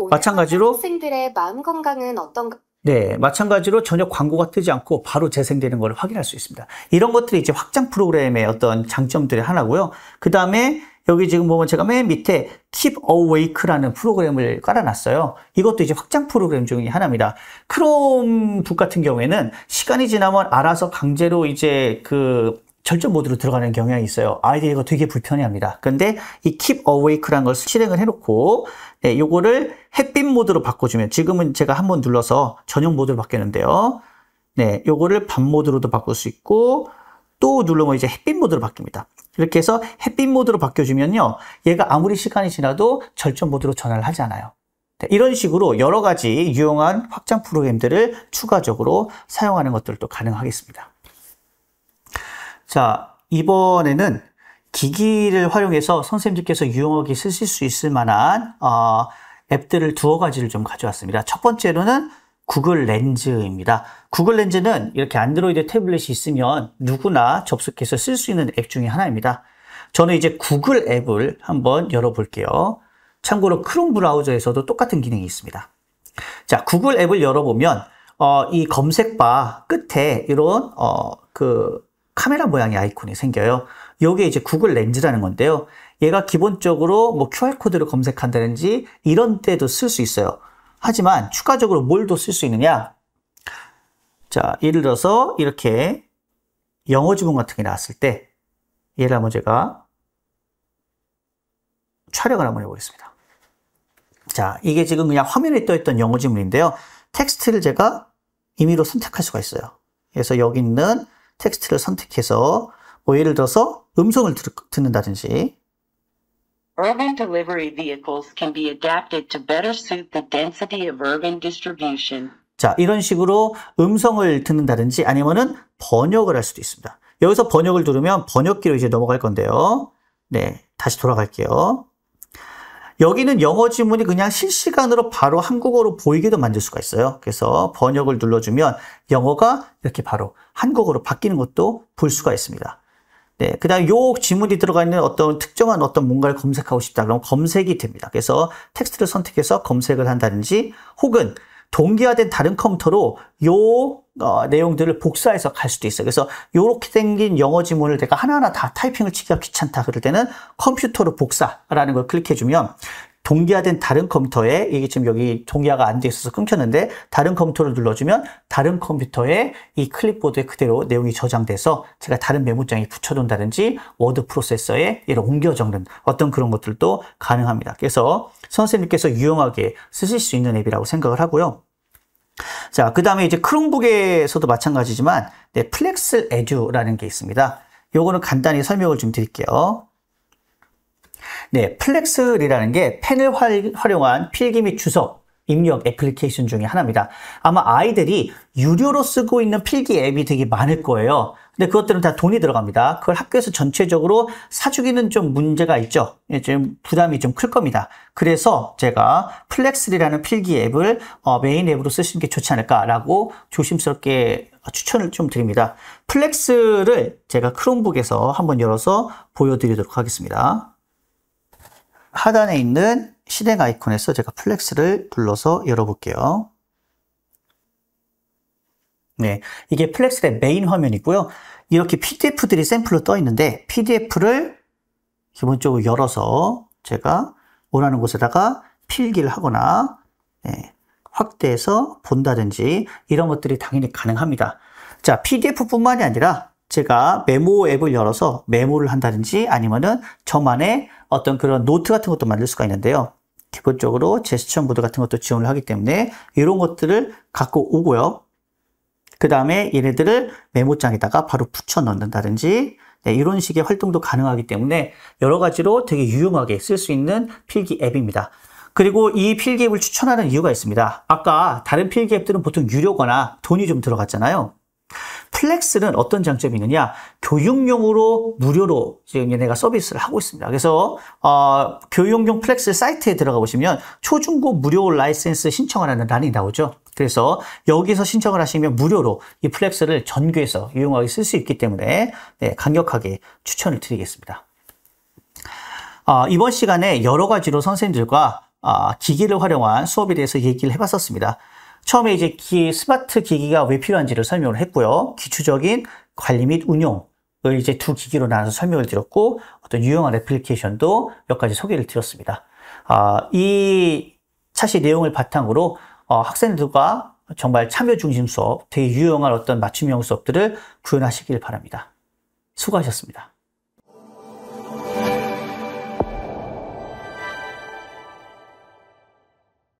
마찬가지로 학생들의 마음 건강은 어떤가? 네, 마찬가지로 전혀 광고가 뜨지 않고 바로 재생되는 걸 확인할 수 있습니다. 이런 것들이 이제 확장 프로그램의 어떤 장점들의 하나고요. 그 다음에 여기 지금 보면 제가 맨 밑에 Keep Awake라는 프로그램을 깔아놨어요. 이것도 이제 확장 프로그램 중에 하나입니다. 크롬북 같은 경우에는 시간이 지나면 알아서 강제로 이제 그 절전 모드로 들어가는 경향이 있어요. 아이들이 이거 되게 불편해합니다. 그런데 이 Keep Awake라는 걸 실행을 해놓고 네, 요거를 햇빛 모드로 바꿔주면 지금은 제가 한번 눌러서 저녁 모드로 바뀌었는데요. 네, 요거를 밤 모드로도 바꿀 수 있고 또 누르면 이제 햇빛 모드로 바뀝니다. 이렇게 해서 햇빛 모드로 바뀌어주면요. 얘가 아무리 시간이 지나도 절전 모드로 전환을 하지 않아요. 네, 이런 식으로 여러 가지 유용한 확장 프로그램들을 추가적으로 사용하는 것들도 가능하겠습니다. 자, 이번에는 기기를 활용해서 선생님들께서 유용하게 쓰실 수 있을 만한 앱들을 두어 가지를 좀 가져왔습니다. 첫 번째로는 구글 렌즈입니다. 구글 렌즈는 이렇게 안드로이드 태블릿이 있으면 누구나 접속해서 쓸 수 있는 앱 중에 하나입니다. 저는 이제 구글 앱을 한번 열어볼게요. 참고로 크롬 브라우저에서도 똑같은 기능이 있습니다. 자, 구글 앱을 열어보면 이 검색바 끝에 이런 카메라 모양의 아이콘이 생겨요. 이게 이제 구글 렌즈라는 건데요. 얘가 기본적으로 뭐 QR코드를 검색한다든지 이런 때도 쓸 수 있어요. 하지만 추가적으로 뭘 더 쓸 수 있느냐? 자, 예를 들어서 이렇게 영어 지문 같은 게 나왔을 때 얘를 한번 제가 촬영을 한번 해보겠습니다. 자, 이게 지금 그냥 화면에 떠있던 영어 지문인데요. 텍스트를 제가 임의로 선택할 수가 있어요. 그래서 여기 있는 텍스트를 선택해서 뭐 예를 들어서 음성을 듣는다든지 Urban delivery vehicles can be adapted to better suit the density of urban distribution. 자, 이런 식으로 음성을 듣는다든지 아니면은 번역을 할 수도 있습니다. 여기서 번역을 누르면 번역기로 이제 넘어갈 건데요. 네, 다시 돌아갈게요. 여기는 영어 지문이 그냥 실시간으로 바로 한국어로 보이게도 만들 수가 있어요. 그래서 번역을 눌러주면 영어가 이렇게 바로 한국어로 바뀌는 것도 볼 수가 있습니다. 네, 그 다음에 요 지문이 들어가 있는 어떤 특정한 어떤 뭔가를 검색하고 싶다. 그럼 검색이 됩니다. 그래서 텍스트를 선택해서 검색을 한다든지 혹은 동기화된 다른 컴퓨터로 요 내용들을 복사해서 갈 수도 있어요. 그래서 요렇게 생긴 영어 지문을 내가 하나하나 다 타이핑을 치기가 귀찮다 그럴 때는 컴퓨터로 복사라는 걸 클릭해주면 동기화된 다른 컴퓨터에 이게 지금 여기 동기화가 안 돼 있어서 끊겼는데 다른 컴퓨터를 눌러주면 다른 컴퓨터에 이 클립보드에 그대로 내용이 저장돼서 제가 다른 메모장에 붙여둔다든지 워드 프로세서에 얘를 옮겨 적는 어떤 그런 것들도 가능합니다. 그래서 선생님께서 유용하게 쓰실 수 있는 앱이라고 생각을 하고요. 자, 그 다음에 이제 크롬북에서도 마찬가지지만 네, 플렉스 에듀라는 게 있습니다. 요거는 간단히 설명을 좀 드릴게요. 네, 플렉스리라는 게 펜을 활용한 필기 및 주석 입력 애플리케이션 중에 하나입니다. 아마 아이들이 유료로 쓰고 있는 필기 앱이 되게 많을 거예요. 근데 그것들은 다 돈이 들어갑니다. 그걸 학교에서 전체적으로 사주기는 좀 문제가 있죠. 좀 부담이 좀 클 겁니다. 그래서 제가 플렉스리라는 필기 앱을 메인 앱으로 쓰시는 게 좋지 않을까라고 조심스럽게 추천을 좀 드립니다. 플렉스를 제가 크롬북에서 한번 열어서 보여드리도록 하겠습니다. 하단에 있는 실행 아이콘에서 제가 플렉스를 눌러서 열어볼게요. 네, 이게 플렉스의 메인 화면이고요. 이렇게 PDF들이 샘플로 떠 있는데 PDF를 기본적으로 열어서 제가 원하는 곳에다가 필기를 하거나 확대해서 본다든지 이런 것들이 당연히 가능합니다. 자, PDF뿐만이 아니라 제가 메모 앱을 열어서 메모를 한다든지 아니면은 저만의 어떤 그런 노트 같은 것도 만들 수가 있는데요. 기본적으로 제스처 모드 같은 것도 지원을 하기 때문에 이런 것들을 갖고 오고요. 그 다음에 얘네들을 메모장에다가 바로 붙여 넣는다든지 이런 식의 활동도 가능하기 때문에 여러 가지로 되게 유용하게 쓸 수 있는 필기 앱입니다. 그리고 이 필기 앱을 추천하는 이유가 있습니다. 아까 다른 필기 앱들은 보통 유료거나 돈이 좀 들어갔잖아요. 플렉스는 어떤 장점이 있느냐? 교육용으로 무료로 지금 얘네가 서비스를 하고 있습니다. 그래서 교육용 플렉스 사이트에 들어가 보시면 초중고 무료 라이센스 신청하라는 란이 나오죠. 그래서 여기서 신청을 하시면 무료로 이 플렉스를 전교에서 유용하게 쓸 수 있기 때문에 강력하게 추천을 드리겠습니다. 이번 시간에 여러 가지로 선생님들과 기기를 활용한 수업에 대해서 얘기를 해봤었습니다. 처음에 이제 스마트 기기가 왜 필요한지를 설명을 했고요. 기초적인 관리 및 운용을 이제 두 기기로 나눠서 설명을 드렸고, 어떤 유용한 애플리케이션도 몇 가지 소개를 드렸습니다. 이 사실 내용을 바탕으로 학생들과 정말 참여 중심 수업, 되게 유용한 어떤 맞춤형 수업들을 구현하시길 바랍니다. 수고하셨습니다.